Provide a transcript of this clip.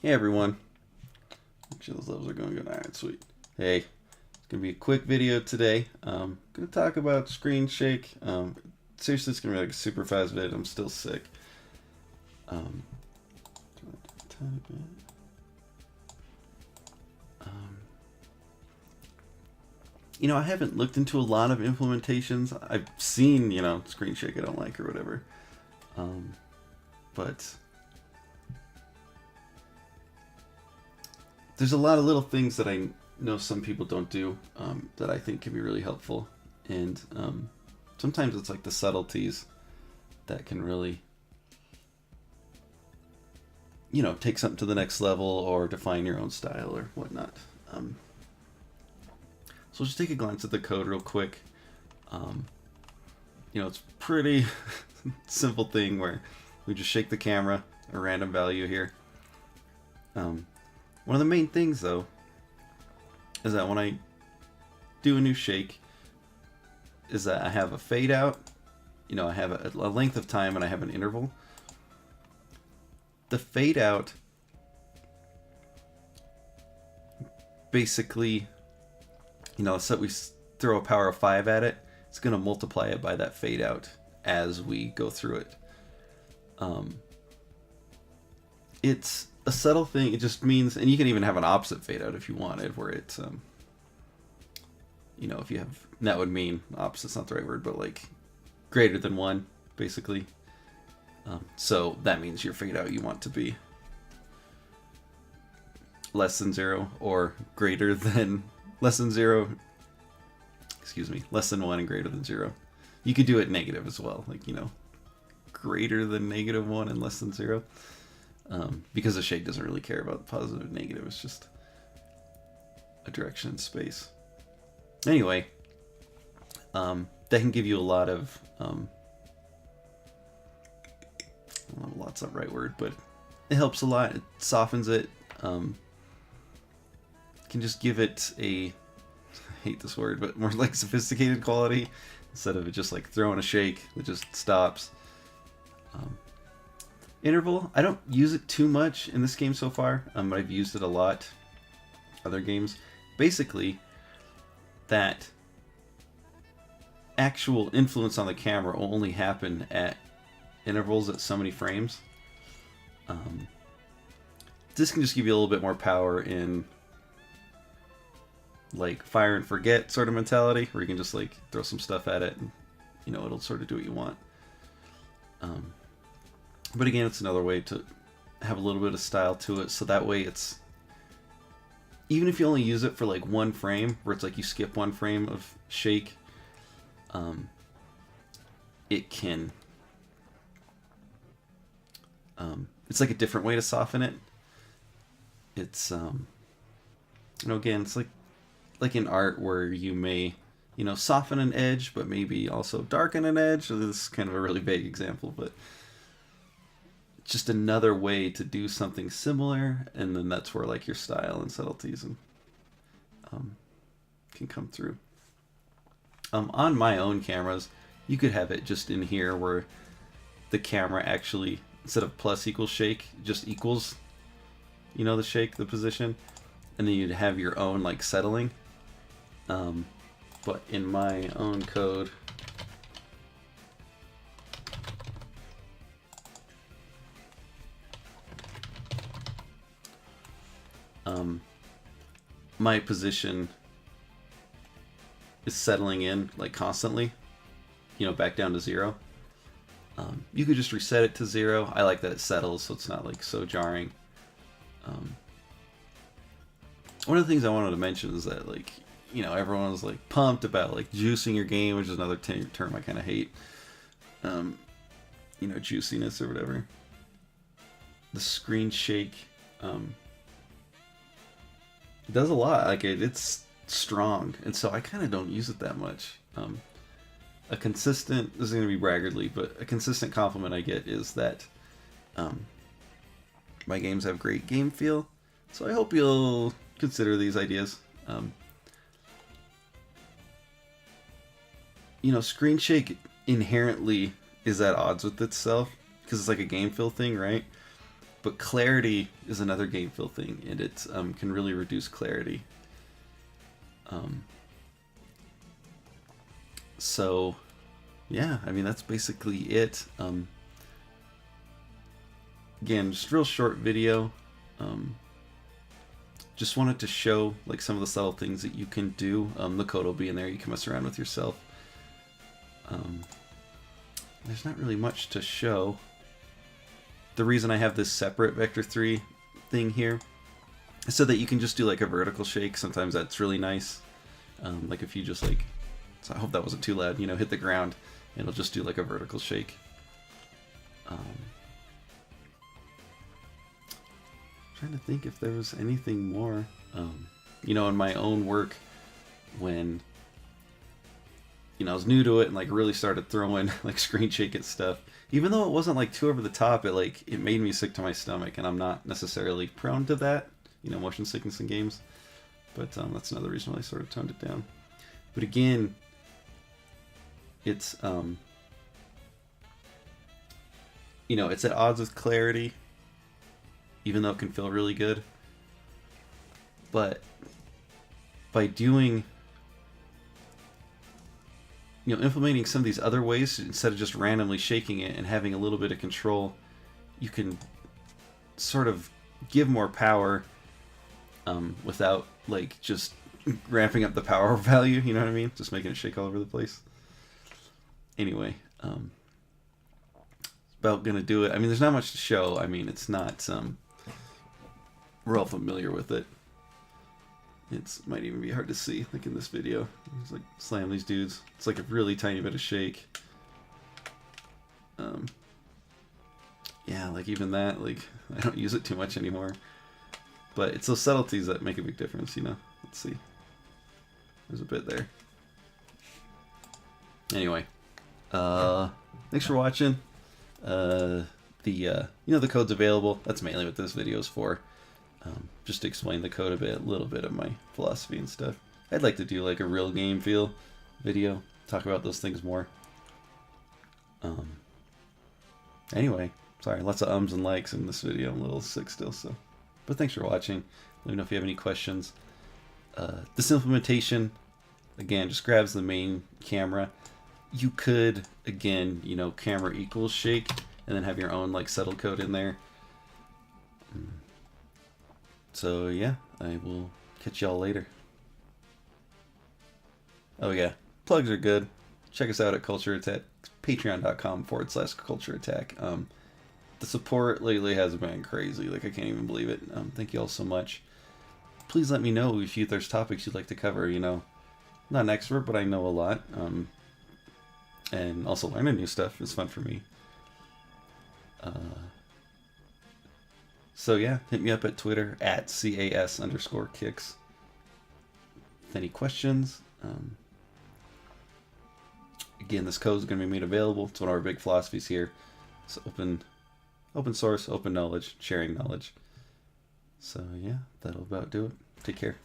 Hey everyone. Actually, those levels are going good. Alright, sweet. Hey, it's gonna be a quick video today. Gonna talk about screen shake. Seriously, it's gonna be like a super fast vid. I'm still sick. Um, um, I haven't looked into a lot of implementations. I've seen, screen shake I don't like or whatever. But there's a lot of little things that I know some people don't do that I think can be really helpful. And sometimes it's like the subtleties that can really, take something to the next level or define your own style or whatnot. So just take a glance at the code real quick. It's pretty simple thing where we just shake the camera, a random value here. One of the main things though is that when I do a new shake is that I have a fade out, I have a length of time and I have an interval. The fade out basically, so we throw a power of 5 at it, it's going to multiply it by that fade out as we go through it. It's a subtle thing. It just means, and you can even have an opposite fade out if you wanted, where it's, if you have, that would mean, opposite's not the right word, but like greater than 1, basically. So that means your fade out you want to be less than 0 or greater than, less than 0, less than 1 and greater than 0. You could do it negative as well, like, greater than -1 and less than 0. Because the shake doesn't really care about positive and negative, it's just a direction in space. Anyway, that can give you a lot of, lot's not the right word, but it helps a lot. It softens it. Can just give it a, I hate this word, but more like sophisticated quality instead of it just like throwing a shake that just stops. Interval, I don't use it too much in this game so far, but I've used it a lot other games. Basically, that actual influence on the camera will only happen at intervals at so many frames. This can just give you a little bit more power in like fire and forget sort of mentality, where you can just like throw some stuff at it and it'll sort of do what you want. But again, it's another way to have a little bit of style to it, so that way it's, even if you only use it for like 1 frame, where it's like you skip 1 frame of shake, it can, it's like a different way to soften it. It's, again, it's like in art where you may, soften an edge, but maybe also darken an edge. So this is kind of a really vague example, but just another way to do something similar, and then that's where like your style and subtleties and can come through. On my own cameras, you could have it just in here where the camera actually, instead of plus equals shake, just equals, the shake, the position, and then you'd have your own like settling. But in my own code, my position is settling in like constantly, back down to 0. You could just reset it to 0. I like that it settles, so it's not like so jarring. One of the things I wanted to mention is that like, everyone's like pumped about like juicing your game, which is another term I kind of hate. Juiciness or whatever. The screen shake, it does a lot. Like it's strong, and so I kind of don't use it that much. A consistent, this is going to be braggartly, but a consistent compliment I get is that my games have great game feel. So I hope you'll consider these ideas. Screen shake inherently is at odds with itself because it's like a game feel thing, right? But clarity is another game fill thing, and it can really reduce clarity. So, yeah, I mean, that's basically it. Again, just real short video. Just wanted to show like some of the subtle things that you can do. The code will be in there. You can mess around with yourself. There's not really much to show. The reason I have this separate vector 3 thing here is so that you can just do like a vertical shake. Sometimes that's really nice. Like if you just like, so I hope that wasn't too loud, you know, hit the ground, it'll just do like a vertical shake. Trying to think if there was anything more. You know, in my own work, when I was new to it and like really started throwing like screen shake at stuff, even though it wasn't like too over the top, it made me sick to my stomach, and I'm not necessarily prone to that, you know, motion sickness in games. But that's another reason why I sort of toned it down. But again, it's you know, it's at odds with clarity, even though it can feel really good. But by doing, you know, implementing some of these other ways, instead of just randomly shaking it and having a little bit of control, you can sort of give more power without like just ramping up the power value, you know what I mean? Just making it shake all over the place. Anyway, about gonna do it. I mean, there's not much to show. I mean, it's not we're all familiar with it. It might even be hard to see, like in this video. Just like slam these dudes. It's like a really tiny bit of shake. Yeah, like even that, like I don't use it too much anymore. But it's those subtleties that make a big difference, you know. Let's see. There's a bit there. Anyway, thanks for watching. You know, the code's available. That's mainly what this video is for. Just to explain the code a bit, a little bit of my philosophy and stuff. I'd like to do like a real game feel video, talk about those things more. Anyway, sorry, lots of ums and likes in this video. I'm a little sick still, so. But thanks for watching. Let me know if you have any questions. This implementation, again, just grabs the main camera. You could, again, you know, camera equals shake, and then have your own like settle code in there. So yeah, I will catch y'all later. Oh yeah, plugs are good. Check us out at Culture Attack, patreon.com/Culture Attack. The support lately has been crazy. Like, I can't even believe it. Thank you all so much. Please let me know if there's topics you'd like to cover. You know, I'm not an expert, but I know a lot. And also learning new stuff is fun for me. So yeah, hit me up at Twitter at @CAS_kicks. With any questions. Again, this code is going to be made available. It's one of our big philosophies here. It's open source, open knowledge, sharing knowledge. So yeah, that'll about do it. Take care.